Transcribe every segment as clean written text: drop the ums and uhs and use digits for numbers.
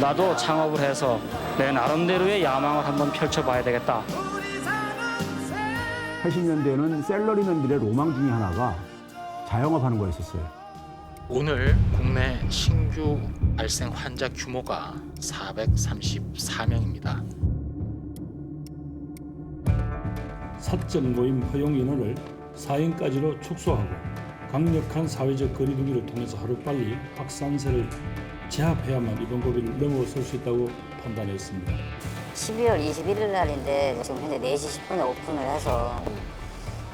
나도 창업을 해서 내 나름대로의 야망을 한번 펼쳐봐야 되겠다. 80년대에는 샐러리맨들의 로망 중에 하나가 자영업하는 거였었어요. 오늘 국내 신규 발생 환자 규모가 434명입니다. 사적 모임 허용 인원을 4인까지로 축소하고 강력한 사회적 거리 두기를 통해서 하루빨리 확산세를 제압해야만 이번 고비를 넘어설 수 있다고 판단했습니다. 12월 21일 날인데 지금 현재 4시 10분에 오픈을 해서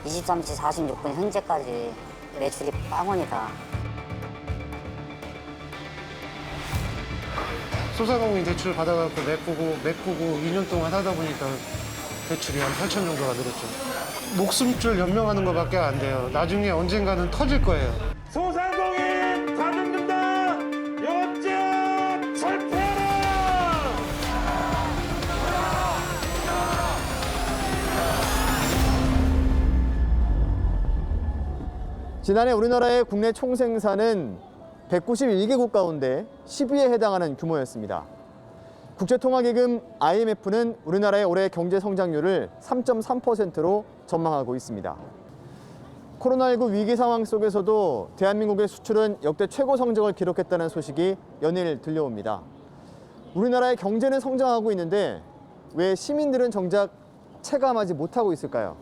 23시 46분 현재까지 매출이 빵원이다. 소상공인 대출 받아갖고 메꾸고 2년 동안 하다 보니까 대출이 한 8천 정도가 늘었죠. 목숨줄 연명하는 것밖에 안 돼요. 나중에 언젠가는 터질 거예요. 소상공인 가맹점다 영업제한 철폐하라! 지난해 우리나라의 국내 총생산은 191개국 가운데 10위에 해당하는 규모였습니다. 국제통화기금 IMF는 우리나라의 올해 경제 성장률을 3.3%로 전망하고 있습니다. 코로나19 위기 상황 속에서도 대한민국의 수출은 역대 최고 성적을 기록했다는 소식이 연일 들려옵니다. 우리나라의 경제는 성장하고 있는데 왜 시민들은 정작 체감하지 못하고 있을까요?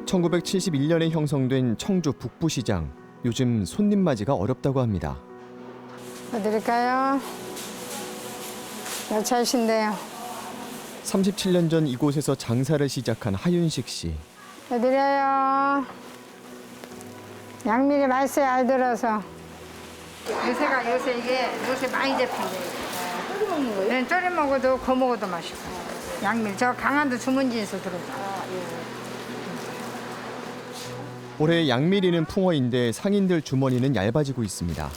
1971년에 형성된 청주 북부시장. 요즘 손님 맞이가 어렵다고 합니다. 뭐 드릴까요? 몇 차이신데요? 37년 전 이곳에서 장사를 시작한 하윤식 씨. 뭐 드려요? 양미리 맛있어요, 알들어서. 요새 이게 많이 잡힌대요. 졸여 먹는 거예요? 네, 졸여 먹어도 구워 먹어도 맛있고. 양미리, 저 강원도 주문지에서 들어서. 올해 양미리는 풍어인데 상인들 주머니는 얇아지고 있습니다.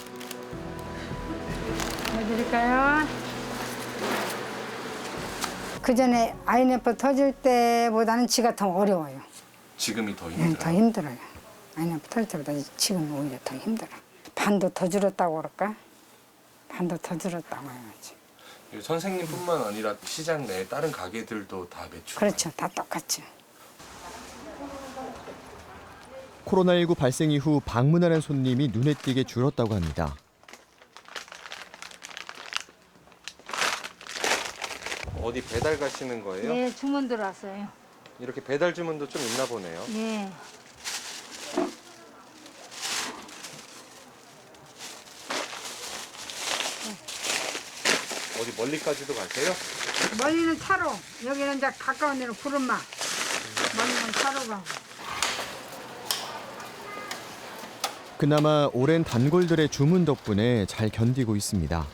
해드릴까요? 그 전에 IMF 터질 때보다는 지가 더 어려워요. 지금이 더 네, 더 힘들어요. IMF 터질 때보다 지금 오히려 더 힘들어. 반도 더 줄었다고 그럴까? 반도 더 줄었다고 해야지. 선생님뿐만 아니라 시장 내 다른 가게들도 다 매출. 그렇죠, 다 똑같죠. 코로나19 발생 이후 방문하는 손님이 눈에 띄게 줄었다고 합니다. 어디 배달 가시는 거예요? 네, 주문 들어왔어요. 이렇게 배달 주문도 좀 있나 보네요. 네. 어디 멀리까지도 가세요? 멀리는 차로, 여기는 이제 가까운 데는 구름마. 멀리는 차로 가고. 그나마 오랜 단골들의 주문 덕분에 잘 견디고 있습니다.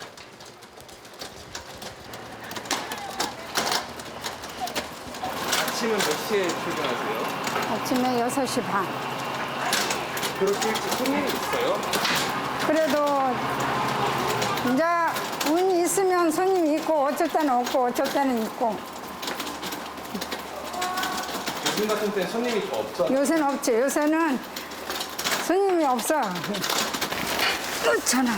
아침은 몇 시에 출근하세요? 아침에 6시 반. 그렇게 일찍 손님이 있어요? 그래도 이제 운이 있으면 손님이 있고 어쩔 때는 없고 어쩔 때는 있고. 요즘 같은 때는 손님이 더 없죠? 요새는 없지. 요새는 손님이 없어. 그렇잖아.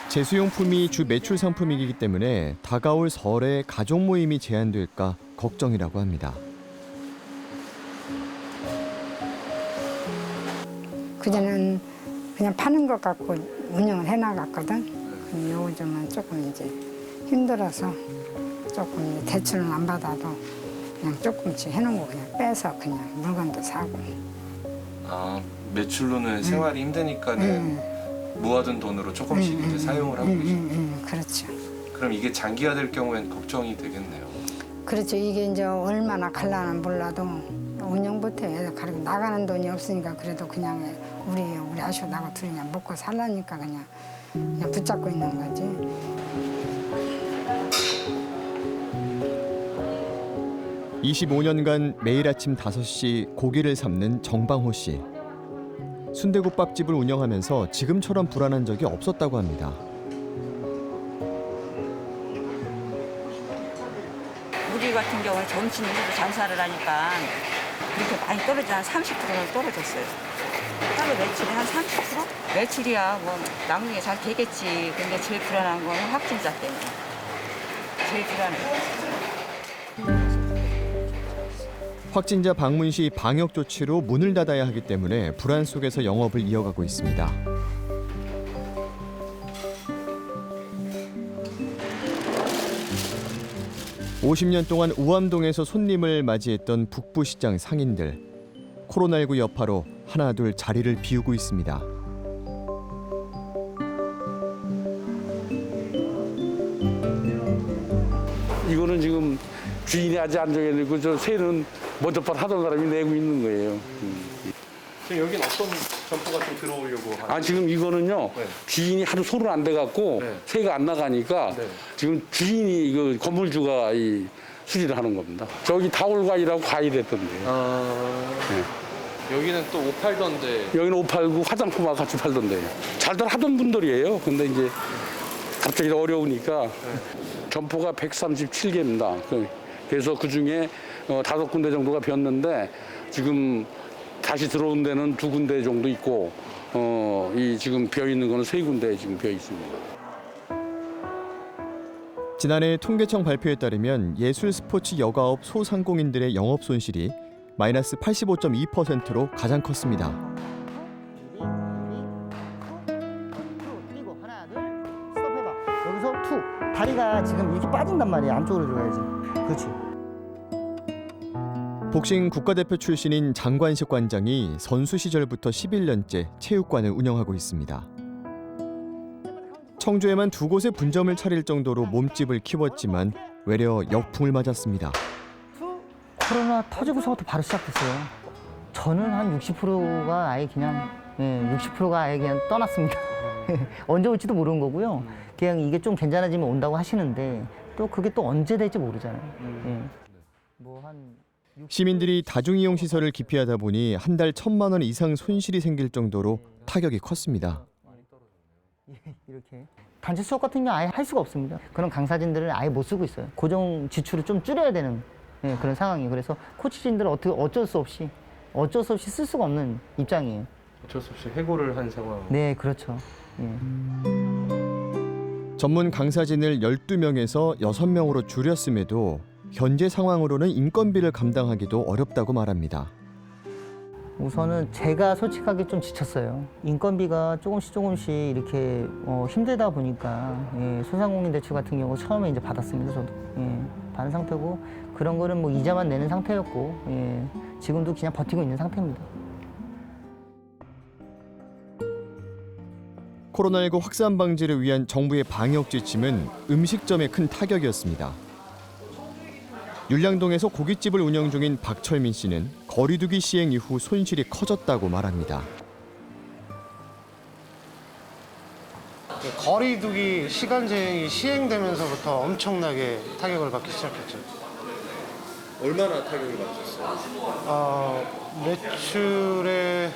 제수용품이 주 매출 상품이기 때문에 다가올 설에 가족 모임이 제한될까 걱정이라고 합니다. 그전에는 그냥 파는 것 갖고 운영을 해나갔거든. 근데 요즘은 조금 이제 힘들어서 조금 이제 대출은 안 받아도 그냥 조금씩 해놓은 거 그냥 빼서 그냥 물건도 사고. 아, 매출로는 생활이 힘드니까는 모아둔 돈으로 조금씩 이제 사용을 하고 계시네요. 그렇죠. 그럼 이게 장기화될 경우엔 걱정이 되겠네요. 그렇죠. 이게 이제 얼마나 갈라는 몰라도 운영부터 해서 가리고 나가는 돈이 없으니까 그래도 그냥 우리 아쉬워 나고 둘이 그냥 먹고 살라니까 그냥 붙잡고 있는 거지. 25년간 매일 아침 5시 고기를 삶는 정방호 씨. 순대국밥집을 운영하면서 지금처럼 불안한 적이 없었다고 합니다. 우리 같은 경우는 점심 이후로 장사를 하니까 그렇게 많이 떨어지지 한 30%는 떨어졌어요. 따로 매출이 한 30%? 매출이야 뭐 나중에 잘 되겠지. 근데 제일 불안한 건 확진자 때문에. 제일 불안해. 확진자 방문 시 방역 조치로 문을 닫아야 하기 때문에 불안 속에서 영업을 이어가고 있습니다. (50년) 동안 우암동에서 손님을 맞이했던 북부시장 상인들. 코로나19 여파로 하나둘 자리를 비우고 있습니다. 이거는 지금 주인이 아직 안 정해지고 저 새는 먼저부터 하던 사람이 내고 있는 거예요. 지금 여긴 어떤 점포가 좀 들어오려고 하는? 아 지금 이거는요 주인이 하도 소를 안 돼갖고 새가 안 나가니까 지금 주인이 이거 건물주가 이 수리를 하는 겁니다. 저기 다올과일하고 과일했던데요. 여기는 또 옷 팔던데. 여기는 옷 팔고 화장품하고 같이 팔던데요. 잘들 하던 분들이에요. 근데 이제 갑자기 어려우니까 점포가 137개입니다. 그래서 그 중에 5군데 정도가 비었는데 지금 다시 들어온 데는 2군데 정도 있고 이 지금 비어 있는 거는 3군데 지금 비어 있습니다. 지난해 통계청 발표에 따르면 예술 스포츠 여가업 소상공인들의 영업 손실이 마이너스 85.2%로 가장 컸습니다. 그리고 하나 둘 스톱해봐. 여기서 투. 다리가 지금 이렇게 빠진단 말이야. 안쪽으로 들어가야지. 그렇지. 복싱 국가대표 출신인 장관식 관장이 선수 시절부터 11년째 체육관을 운영하고 있습니다. 청주에만 2곳에 분점을 차릴 정도로 몸집을 키웠지만 외려 역풍을 맞았습니다. 코로나 터지고서부터 바로 시작됐어요. 저는 한 60%가 아예 그냥 60%가 아예 그냥 떠났습니다. 언제 올지도 모르는 거고요. 그냥 이게 좀 괜찮아지면 온다고 하시는데 또 그게 또 언제 될지 모르잖아요. 시민들이 다중이용 시설을 기피하다 보니 한 달 1,000만 원 이상 손실이 생길 정도로 타격이 컸습니다. 이렇게 단체 수업 같은 경우 아예 할 수가 없습니다. 그런 강사진들을 아예 못 쓰고 있어요. 고정 지출을 좀 줄여야 되는 그런 상황이에요. 그래서 코치진들은 어쩔 수 없이 쓸 수가 없는 입장이에요. 어쩔 수 없이 해고를 한 상황. 네, 그렇죠. 전문 강사진을 12명에서 6명으로 줄였음에도 현재 상황으로는 인건비를 감당하기도 어렵다고 말합니다. 우선은 제가 솔직하게 좀 지쳤어요. 인건비가 조금씩 이렇게 힘들다 보니까 소상공인 대출 같은 경우 처음에 이제 받았습니다. 저도 받은 상태고 그런 거는 뭐 이자만 내는 상태였고 지금도 그냥 버티고 있는 상태입니다. 코로나19 확산 방지를 위한 정부의 방역 지침은 음식점에 큰 타격이었습니다. 율량동에서 고깃집을 운영 중인 박철민 씨는 거리두기 시행 이후 손실이 커졌다고 말합니다. 거리두기 시간 제한이 시행되면서부터 엄청나게 타격을 받기 시작했죠. 얼마나 타격을 받으셨어요? 매출에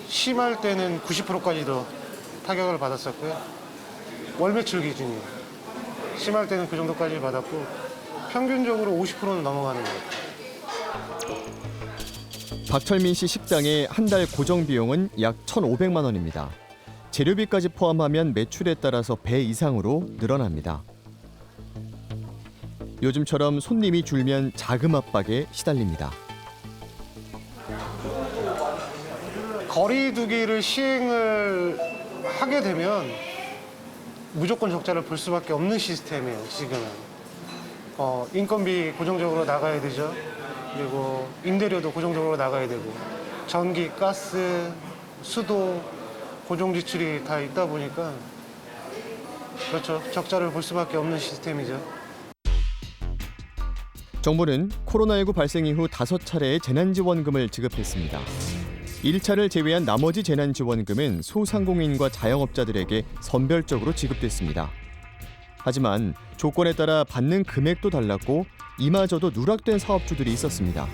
심할 때는 90%까지도 타격을 받았었고요. 월 매출 기준이에요. 심할 때는 그 정도까지 받았고 평균적으로 50%는 넘어가는 거예요. 박철민 씨 식당의 한 달 고정 비용은 약 1,500만 원입니다. 재료비까지 포함하면 매출에 따라서 배 이상으로 늘어납니다. 요즘처럼 손님이 줄면 자금 압박에 시달립니다. 거리두기를 시행을 하게 되면 무조건 적자를 볼 수밖에 없는 시스템이에요, 지금은. 인건비 고정적으로 나가야 되죠. 그리고 임대료도 고정적으로 나가야 되고 전기, 가스, 수도 고정 지출이 다 있다 보니까 그렇죠. 적자를 볼 수밖에 없는 시스템이죠. 정부는 코로나19 발생 이후 5차례의 재난지원금을 지급했습니다. 1차를 제외한 나머지 재난지원금은 소상공인과 자영업자들에게 선별적으로 지급됐습니다. 하지만 조건에 따라 받는 금액도 달랐고 이마저도 누락된 사업주들이 있었습니다.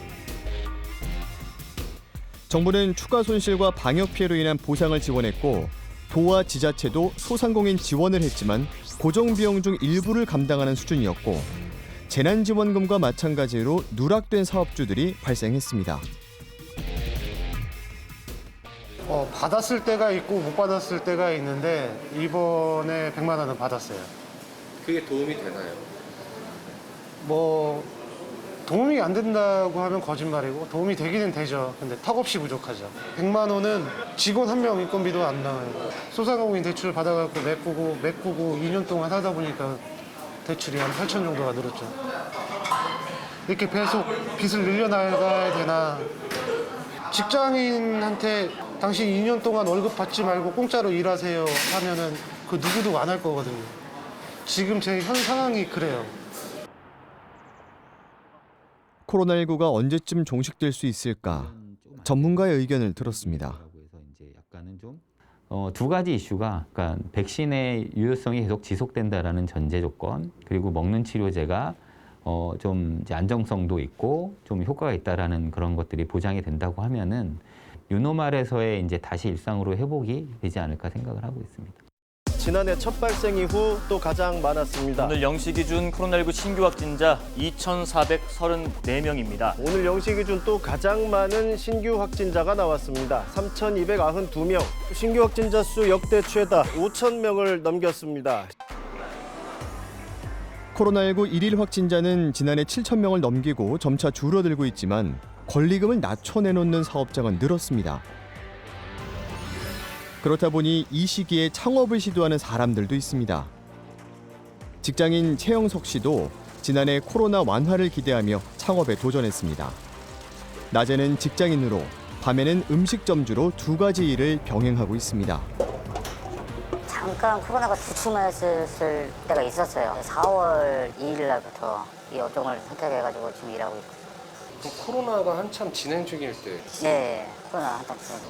정부는 추가 손실과 방역 피해로 인한 보상을 지원했고 도와 지자체도 소상공인 지원을 했지만 고정 비용 중 일부를 감당하는 수준이었고 재난지원금과 마찬가지로 누락된 사업주들이 발생했습니다. 받았을 때가 있고 못 받았을 때가 있는데 이번에 100만 원은 받았어요. 그게 도움이 되나요? 뭐 도움이 안 된다고 하면 거짓말이고 도움이 되기는 되죠. 근데 턱없이 부족하죠. 100만 원은 직원 한 명 인건비도 안 나와요. 소상공인 대출 받아갖고 메꾸고 2년 동안 하다 보니까 대출이 한 8천 정도가 늘었죠. 이렇게 계속 빚을 늘려나가야 되나. 직장인한테 당신 2년 동안 월급 받지 말고 공짜로 일하세요 하면은 그 누구도 안 할 거거든요. 지금 제 현 상황이 그래요. 코로나19가 언제쯤 종식될 수 있을까? 전문가의 의견을 들었습니다. 두 가지 이슈가, 그러니까 백신의 유효성이 계속 지속된다라는 전제 조건, 그리고 먹는 치료제가 좀 이제 안정성도 있고 좀 효과가 있다라는 그런 것들이 보장이 된다고 하면은 뉴노멀에서의 이제 다시 일상으로 회복이 되지 않을까 생각을 하고 있습니다. 지난해 첫 발생 이후 또 가장 많았습니다. 오늘 0시 기준 코로나19 신규 확진자 2,434명입니다. 오늘 0시 기준 또 가장 많은 신규 확진자가 나왔습니다. 3,292명. 신규 확진자 수 역대 최다 5,000명을 넘겼습니다. 코로나19 일일 확진자는 지난해 7,000명을 넘기고 점차 줄어들고 있지만 권리금을 낮춰내놓는 사업자가 늘었습니다. 그렇다 보니 이 시기에 창업을 시도하는 사람들도 있습니다. 직장인 최영석 씨도 지난해 코로나 완화를 기대하며 창업에 도전했습니다. 낮에는 직장인으로, 밤에는 음식점주로 두 가지 일을 병행하고 있습니다. 잠깐 코로나가 주춤했을 때가 있었어요. 4월 2일 날부터 이 업종을 선택해가지고 지금 일하고 있고. 그 코로나가 한참 진행 중일 때. 네, 코로나 한참 진행.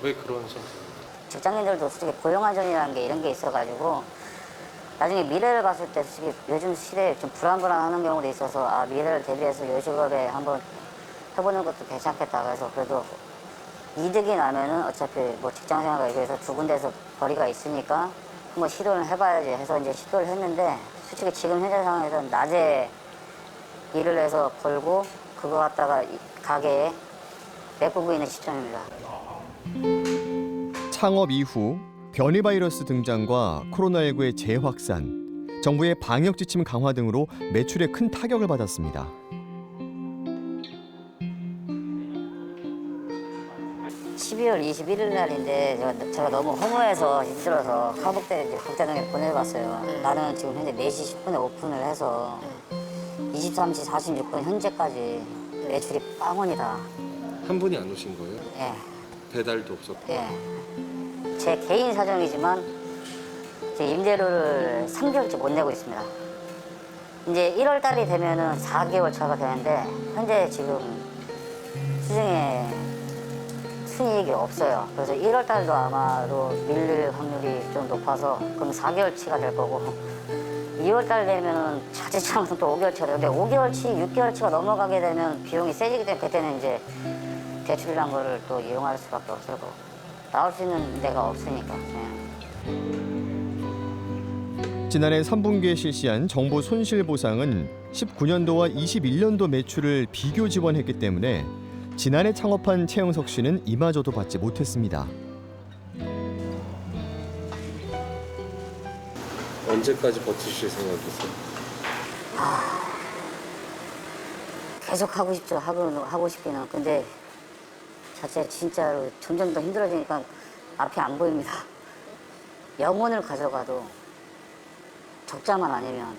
왜 그런 선택을? 직장인들도 솔직히 고용안정이라는 게 이런 게 있어가지고 나중에 미래를 봤을 때 솔직히 요즘 시대에 좀 불안불안하는 경우도 있어서 아 미래를 대비해서 요식업에 한번 해보는 것도 괜찮겠다. 그래서 그래도 이득이 나면은 어차피 뭐 직장생활과 여기서 두 군데서 거리가 있으니까 한번 시도를 해봐야지 해서 이제 시도를 했는데 솔직히 지금 현재 상황에서는 낮에 일을 해서 벌고 그거 갖다가 가게에 메꾸고 있는 시점입니다. 창업 이후 변이 바이러스 등장과 코로나19의 재확산, 정부의 방역 지침 강화 등으로 매출에 큰 타격을 받았습니다. (12월 21일) 날인데 제가 너무 허무해서 힘들어서 화북대 국제동에 보내봤어요. 나는 지금 현재 4시 10분에 오픈을 해서 23시 46분 현재까지 매출이 빵원이다. 한 분이 안 오신 거예요? 예. 배달도 없었고. 예. 제 개인 사정이지만 제 임대료를 3개월째 못 내고 있습니다. 이제 1월 달이 되면은 4개월 차가 되는데 현재 지금 시중에 순이익이 없어요. 그래서 1월 달도 아마도 밀릴 확률이 좀 높아서 그럼 4개월치가 될 거고 2월 달 되면은 자칫하면 또 5개월치가 되는데 5개월치, 6개월치가 넘어가게 되면 비용이 세지기 때문에 그때는 이제 대출이란 거를 또 이용할 수밖에 없을 거고 나올 수 있는 데가 없으니까. 지난해 3분기에 실시한 정부 손실보상은 19년도와 21년도 매출을 비교 지원했기 때문에 지난해 창업한 최영석 씨는 이마저도 받지 못했습니다. 언제까지 버티실 생각이세요? 계속 하고 싶죠. 하고 싶기는. 근데 자체 진짜로 점점 더 힘들어지니까 앞이 안 보입니다. 영혼을 가져가도 적자만 아니면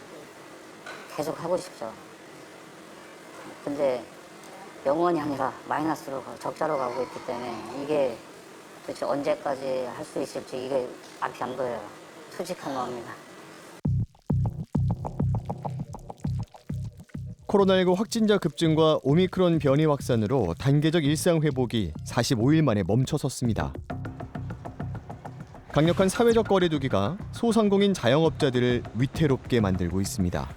계속 하고 싶죠. 근데 영원이 아니라 마이너스로 적자로 가고 있기 때문에 이게 도대체 언제까지 할 수 있을지 이게 앞이 안 보여요. 솔직한 마음입니다. 코로나19 확진자 급증과 오미크론 변이 확산으로 단계적 일상 회복이 45일 만에 멈춰섰습니다. 강력한 사회적 거리두기가 소상공인 자영업자들을 위태롭게 만들고 있습니다.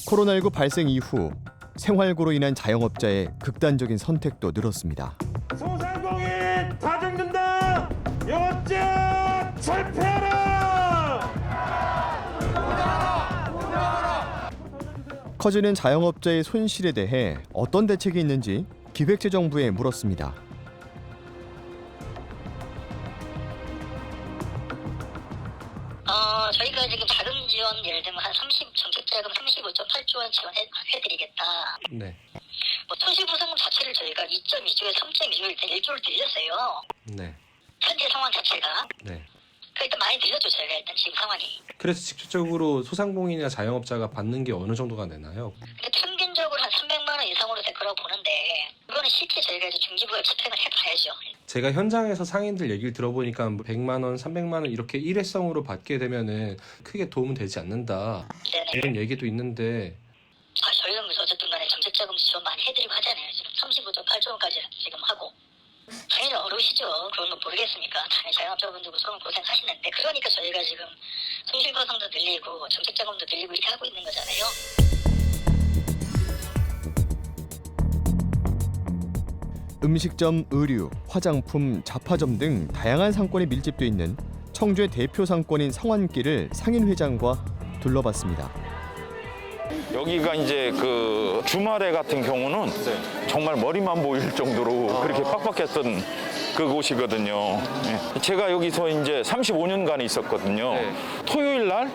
코로나19 발생 이후 생활고로 인한 자영업자의 극단적인 선택도 늘었습니다. 소상공인 다 죽는다. 영업자 철폐하라. 커지는 자영업자의 손실에 대해 어떤 대책이 있는지 기획재정부에 물었습니다. 저희가 지금 자금 지원 예를 들면 한 30 정책자금 35.8조 원 지원해드리겠다. 네. 뭐 손실보상금 자체를 저희가 2.2조에 3.2조 일단 1조를 늘렸어요. 네. 현재 상황 자체가. 네. 일단 많이 늘렸죠 저희가 일단 지금 상황이. 그래서 직접적으로 소상공인이나 자영업자가 받는 게 어느 정도가 되나요? 근데 평균적으로 한 300만 원 이상으로 될 거라고 보는데 그거는 실제 저희가 이제 중기부가 집행을 해봐야죠. 제가 현장에서 상인들 얘기를 들어보니까 100만 원, 300만 원 이렇게 일회성으로 받게 되면은 크게 도움은 되지 않는다. 네네. 이런 얘기도 있는데 저희는 어쨌든 간에 정책자금 지원 많이 해드리고 하잖아요. 지금 35.8조 원까지 지금 하고. 당연히 어려우시죠. 그런 거 모르겠습니까? 당연히 자영업자분들도 소름 고생하시는데 그러니까 저희가 지금 손실보상도 늘리고 정책자금도 늘리고 이렇게 하고 있는 거잖아요. 음식점, 의류, 화장품, 잡화점 등 다양한 상권이 밀집돼 있는 청주의 대표 상권인 성환길을 상인회장과 둘러봤습니다. 여기가 이제 그 주말에 같은 경우는 정말 머리만 보일 정도로 그렇게 빡빡했던 그곳이거든요. 예. 제가 여기서 이제 35년간 있었거든요. 토요일 날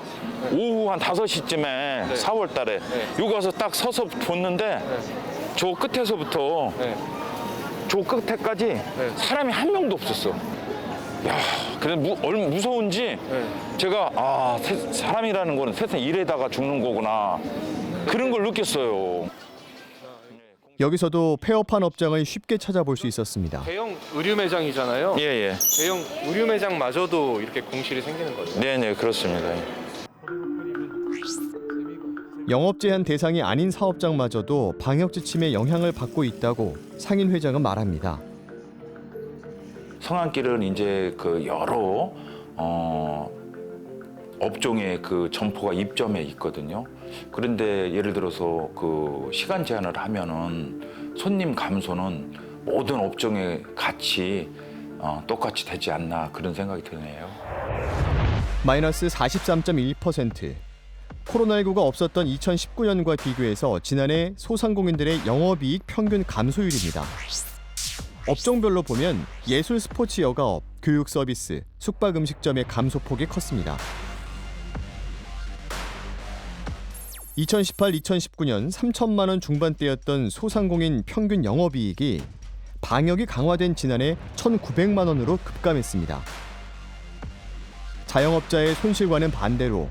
오후 한 5시쯤에 4월 달에 여기 와서 딱 서서 봤는데 저 끝에서부터 저 끝에까지 사람이 한 명도 없었어. 야, 그래 무서운지 제가 사람이라는 거는 세상에 일에다가 죽는 거구나. 그런 걸 느꼈어요. 여기서도 폐업한 업장을 쉽게 찾아볼 수 있었습니다. 대형 의류 매장이잖아요. 예. 대형 의류 매장마저도 이렇게 공실이 생기는 거죠. 네, 그렇습니다. 영업 제한 대상이 아닌 사업장마저도 방역 지침의 영향을 받고 있다고 상인회장은 말합니다. 성안길은 이제 그 여러 업종의 그 점포가 입점해 있거든요. 그런데 예를 들어서 그 시간 제한을 하면은 손님 감소는 모든 업종에 같이 똑같이 되지 않나 그런 생각이 드네요. 마이너스 43.1%. 코로나19가 없었던 2019년과 비교해서 지난해 소상공인들의 영업이익 평균 감소율입니다. 업종별로 보면 예술 스포츠 여가업, 교육 서비스, 숙박 음식점의 감소폭이 컸습니다. 2018-2019년 3천만 원 중반대였던 소상공인 평균 영업이익이 방역이 강화된 지난해 1,900만 원으로 급감했습니다. 자영업자의 손실과는 반대로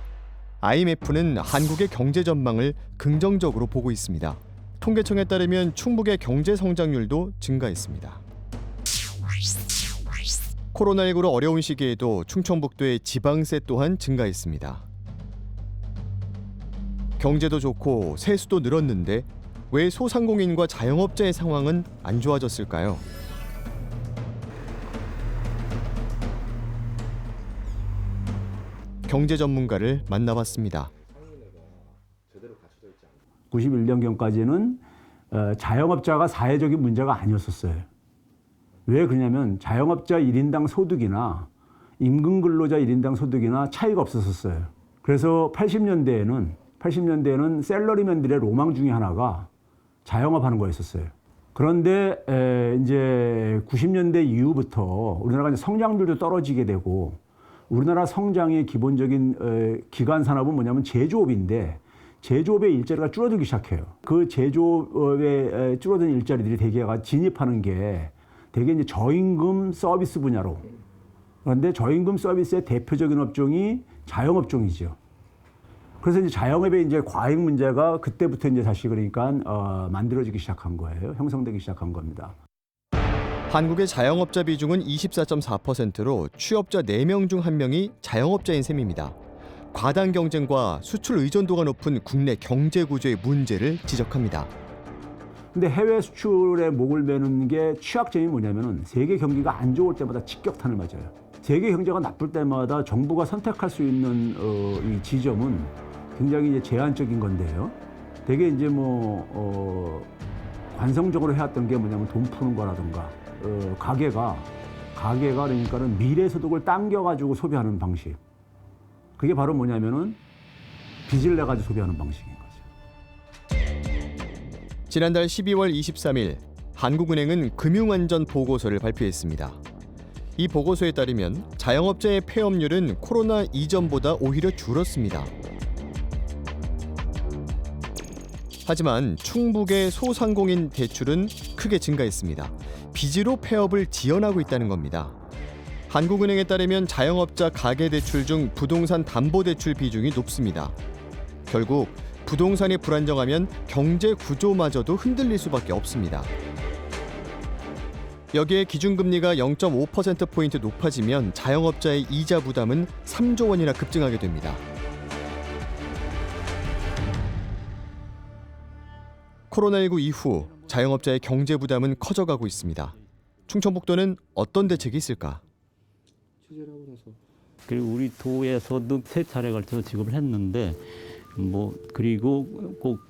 IMF는 한국의 경제 전망을 긍정적으로 보고 있습니다. 통계청에 따르면 충북의 경제 성장률도 증가했습니다. 코로나19로 어려운 시기에도 충청북도의 지방세 또한 증가했습니다. 경제도 좋고 세수도 늘었는데 왜 소상공인과 자영업자의 상황은 안 좋아졌을까요? 경제 전문가를 만나봤습니다. 91년경까지는 자영업자가 사회적인 문제가 아니었었어요. 왜 그러냐면 자영업자 1인당 소득이나 임금 근로자 1인당 소득이나 차이가 없었어요. 그래서 80년대에는 셀러리맨들의 로망 중에 하나가 자영업하는 거였었어요. 그런데 이제 90년대 이후부터 우리나라가 이제 성장률도 떨어지게 되고 우리나라 성장의 기본적인 기반 산업은 뭐냐면 제조업인데 제조업의 일자리가 줄어들기 시작해요. 그 제조업에 줄어든 일자리들이 대개가 진입하는 게 대개 이제 저임금 서비스 분야로. 그런데 저임금 서비스의 대표적인 업종이 자영업종이죠. 그래서 이제 자영업의 이제 과잉 문제가 그때부터 이제 다시 그러니까 만들어지기 시작한 거예요. 형성되기 시작한 겁니다. 한국의 자영업자 비중은 24.4%로 취업자 4명 중 1명이 자영업자인 셈입니다. 과당 경쟁과 수출 의존도가 높은 국내 경제 구조의 문제를 지적합니다. 근데 해외 수출에 목을 매는 게 취약점이 뭐냐면은 세계 경기가 안 좋을 때마다 직격탄을 맞아요. 세계 경제가 나쁠 때마다 정부가 선택할 수 있는 이 지점은 굉장히 이제 제한적인 건데요. 되게 이제 관성적으로 해왔던 게 뭐냐면 돈 푸는 거라든가 가게가 그러니까는 미래 소득을 당겨가지고 소비하는 방식. 그게 바로 뭐냐면은 빚을 내 가지고 소비하는 방식인 거죠. 지난달 12월 23일 한국은행은 금융안전보고서를 발표했습니다. 이 보고서에 따르면 자영업자의 폐업률은 코로나 이전보다 오히려 줄었습니다. 하지만 충북의 소상공인 대출은 크게 증가했습니다. 빚으로 폐업을 지연하고 있다는 겁니다. 한국은행에 따르면 자영업자 가계대출 중 부동산 담보대출 비중이 높습니다. 결국 부동산이 불안정하면 경제 구조마저도 흔들릴 수밖에 없습니다. 여기에 기준금리가 0.5%포인트 높아지면 자영업자의 이자 부담은 3조 원이나 급증하게 됩니다. 코로나19 이후 자영업자의 경제 부담은 커져가고 있습니다. 충청북도는 어떤 대책이 있을까? 그리고 우리 도에서도 3차례 걸쳐서 지급을 했는데 그리고 꼭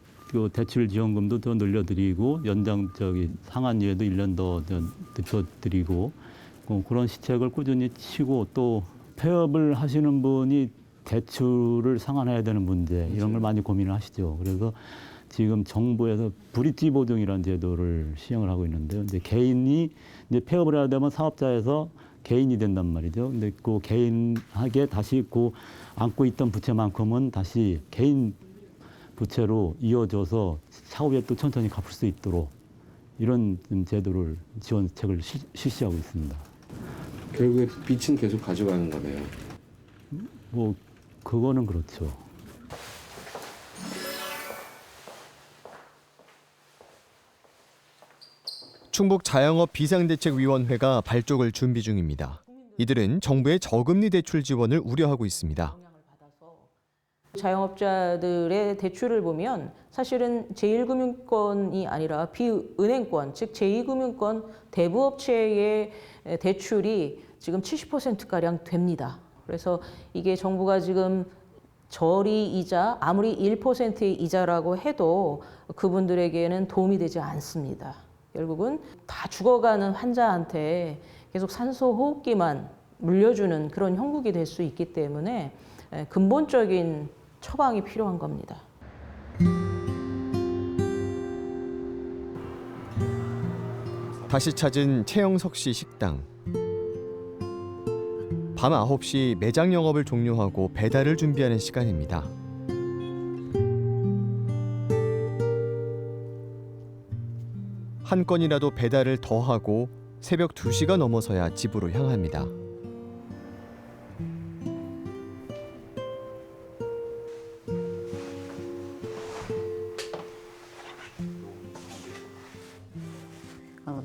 대출 지원금도 더 늘려드리고 상한유예도 1년 더 늦춰드리고 그런 시책을 꾸준히 치고 또 폐업을 하시는 분이 대출을 상환해야 되는 문제 이런 걸 많이 고민을 하시죠. 그래서 지금 정부에서 브릿지 보증이라는 제도를 시행을 하고 있는데요. 이제 개인이 이제 폐업을 해야 되면 사업자에서 개인이 된단 말이죠. 근데 그 개인에게 다시 그 안고 있던 부채만큼은 다시 개인 부채로 이어져서 차후에 또 천천히 갚을 수 있도록 이런 제도를 지원책을 실시하고 있습니다. 결국에 빚은 계속 가져가는 거네요. 그거는 그렇죠. 충북 자영업 비상대책위원회가 발족을 준비 중입니다. 이들은 정부의 저금리 대출 지원을 우려하고 있습니다. 자영업자들의 대출을 보면 사실은 제1금융권이 아니라 비은행권, 즉 제2금융권 대부업체의 대출이 지금 70%가량 됩니다. 그래서 이게 정부가 지금 저리 이자, 아무리 1%의 이자라고 해도 그분들에게는 도움이 되지 않습니다. 결국은 다 죽어가는 환자한테 계속 산소호흡기만 물려주는 그런 형국이 될 수 있기 때문에 근본적인 처방이 필요한 겁니다. 다시 찾은 최영석 씨 식당. 밤 9시 매장 영업을 종료하고 배달을 준비하는 시간입니다. 한 건이라도 배달을 더 하고 새벽 2시가 넘어서야 집으로 향합니다.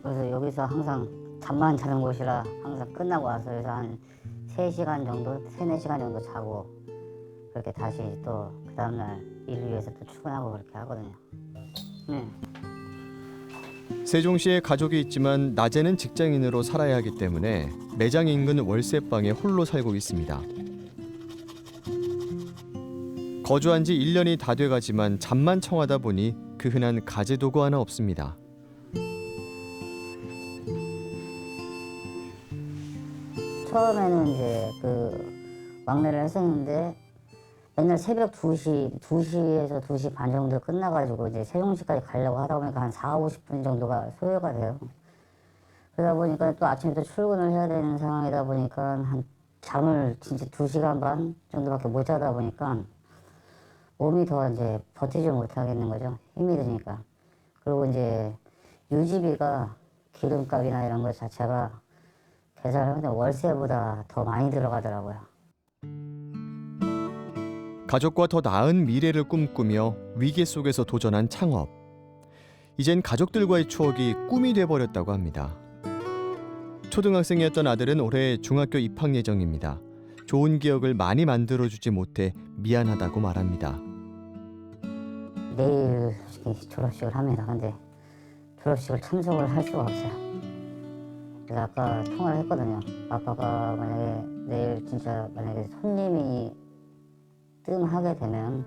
그래서 여기서 항상 잠만 자는 곳이라 항상 끝나고 와서 여기서 한 3시간 정도, 3-4시간 정도 자고 그렇게 다시 또 그 다음날 일을 위해서 또 출근하고 그렇게 하거든요. 네. 세종시에 가족이 있지만 낮에는 직장인으로 살아야 하기 때문에 매장 인근 월세방에 홀로 살고 있습니다. 거주한 지 1년이 다 돼가지만 잠만 청하다 보니 그 흔한 가재도구 하나 없습니다. 처음에는 이제 왕래를 했었는데 맨날 새벽 2시에서 2시 반 정도 끝나가지고 이제 세종시까지 가려고 하다 보니까 한 40-50분 정도가 소요가 돼요. 그러다 보니까 또 아침에 또 출근을 해야 되는 상황이다 보니까 한 잠을 진짜 2시간 반 정도밖에 못 자다 보니까 몸이 더 이제 버티지 못하겠는 거죠. 힘이 드니까. 그리고 이제 유지비가 기름값이나 이런 것 자체가 계산을 하는데 월세보다 더 많이 들어가더라고요. 가족과 더 나은 미래를 꿈꾸며 위기 속에서 도전한 창업. 이젠 가족들과의 추억이 꿈이 돼버렸다고 합니다. 초등학생이었던 아들은 올해 중학교 입학 예정입니다. 좋은 기억을 많이 만들어주지 못해 미안하다고 말합니다. 내일 졸업식을 합니다. 근데 졸업식을 참석을 할 수가 없어요. 그래서 아까 통화를 했거든요. 아빠가 만약에 내일 진짜 만약에 손님이 뜸하게 되면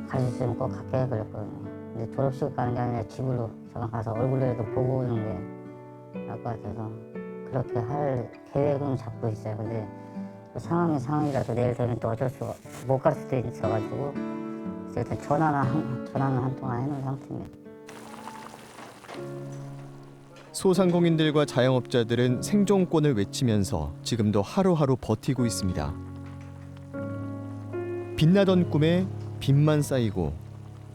가실 수 있으면 꼭 갈게 그랬거든요. 근데 졸업식 가는 게 아니라 집으로 잠깐 가서 얼굴이라도 보고 오는 게 나을 것 같아서 그렇게 할 계획은 잡고 있어요. 근데 상황이라서 내일 되면 또 어쩔 수가 못 갈 수도 있어가지고 일단 전화는 한동안 해놓은 상태입니다. 소상공인들과 자영업자들은 생존권을 외치면서 지금도 하루하루 버티고 있습니다. 빛나던 꿈에 빚만 쌓이고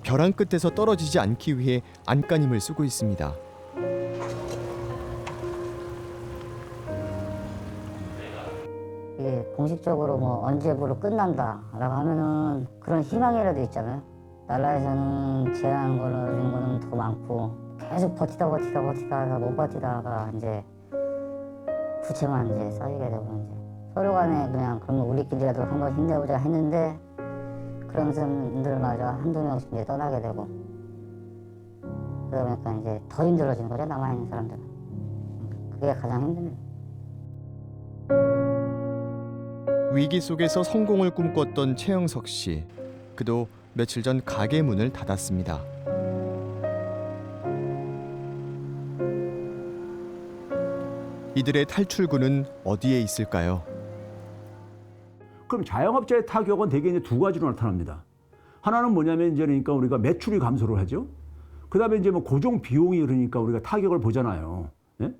벼랑 끝에서 떨어지지 않기 위해 안간힘을 쓰고 있습니다. 이게 공식적으로 뭐 언제부로 끝난다라고 하면은 그런 희망이라도 있잖아요. 나라에서는 제한 걸어주는 거는 더 많고 계속 버티다가 못 버티다가 이제 부채만 이제 쌓이게 되고 이제 서로 간에 그냥 그러면 우리끼리라도 한번 힘내보자 했는데 그런 사람들마저 한두 명씩 이제 떠나게 되고 그러다 보니까 이제 더 힘들어지는 거죠, 남아있는 사람들은. 그게 가장 힘듭니다. 위기 속에서 성공을 꿈꿨던 최영석 씨. 그도 며칠 전 가게 문을 닫았습니다. 이들의 탈출구는 어디에 있을까요? 그럼 자영업자의 타격은 대개 이제 두 가지로 나타납니다. 하나는 뭐냐면 이제 그러니까 우리가 매출이 감소를 하죠. 그다음에 이제 뭐 고정 비용이 그러니까 우리가 타격을 보잖아요. 예?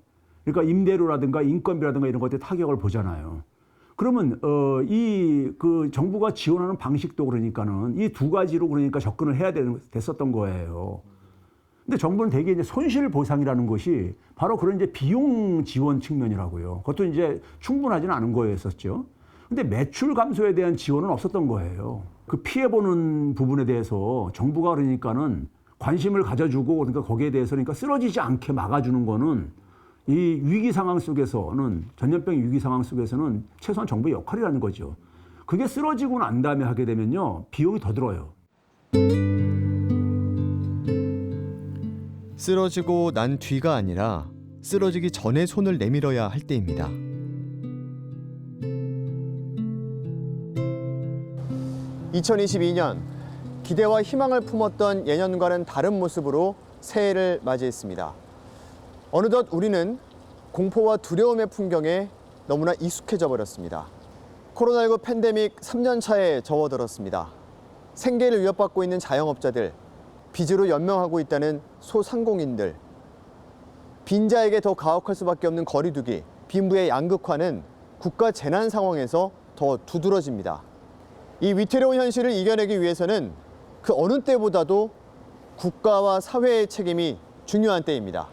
그러니까 임대료라든가 인건비라든가 이런 것들 타격을 보잖아요. 그러면 이 그 정부가 지원하는 방식도 그러니까는 이 두 가지로 그러니까 접근을 해야 됐었던 거예요. 근데 정부는 대개 이제 손실 보상이라는 것이 바로 그런 이제 비용 지원 측면이라고요. 그것도 이제 충분하지는 않은 거였었죠. 근데 매출 감소에 대한 지원은 없었던 거예요. 그 피해 보는 부분에 대해서 정부가 그러니까는 관심을 가져주고 그러니까 거기에 대해서 그러니까 쓰러지지 않게 막아주는 거는 이 위기 상황 속에서는 전염병 위기 상황 속에서는 최소한 정부의 역할이라는 거죠. 그게 쓰러지고 난 다음에 하게 되면요 비용이 더 들어요. 쓰러지고 난 뒤가 아니라 쓰러지기 전에 손을 내밀어야 할 때입니다. (2022년) 기대와 희망을 품었던 예년과는 다른 모습으로 새해를 맞이했습니다. 어느덧 우리는 공포와 두려움의 풍경에 너무나 익숙해져 버렸습니다. 코로나19 팬데믹 3년 차에 접어들었습니다. 생계를 위협받고 있는 자영업자들, 빚으로 연명하고 있다는 소상공인들, 빈자에게 더 가혹할 수밖에 없는 거리두기, 빈부의 양극화는 국가 재난 상황에서 더 두드러집니다. 이 위태로운 현실을 이겨내기 위해서는 그 어느 때보다도 국가와 사회의 책임이 중요한 때입니다.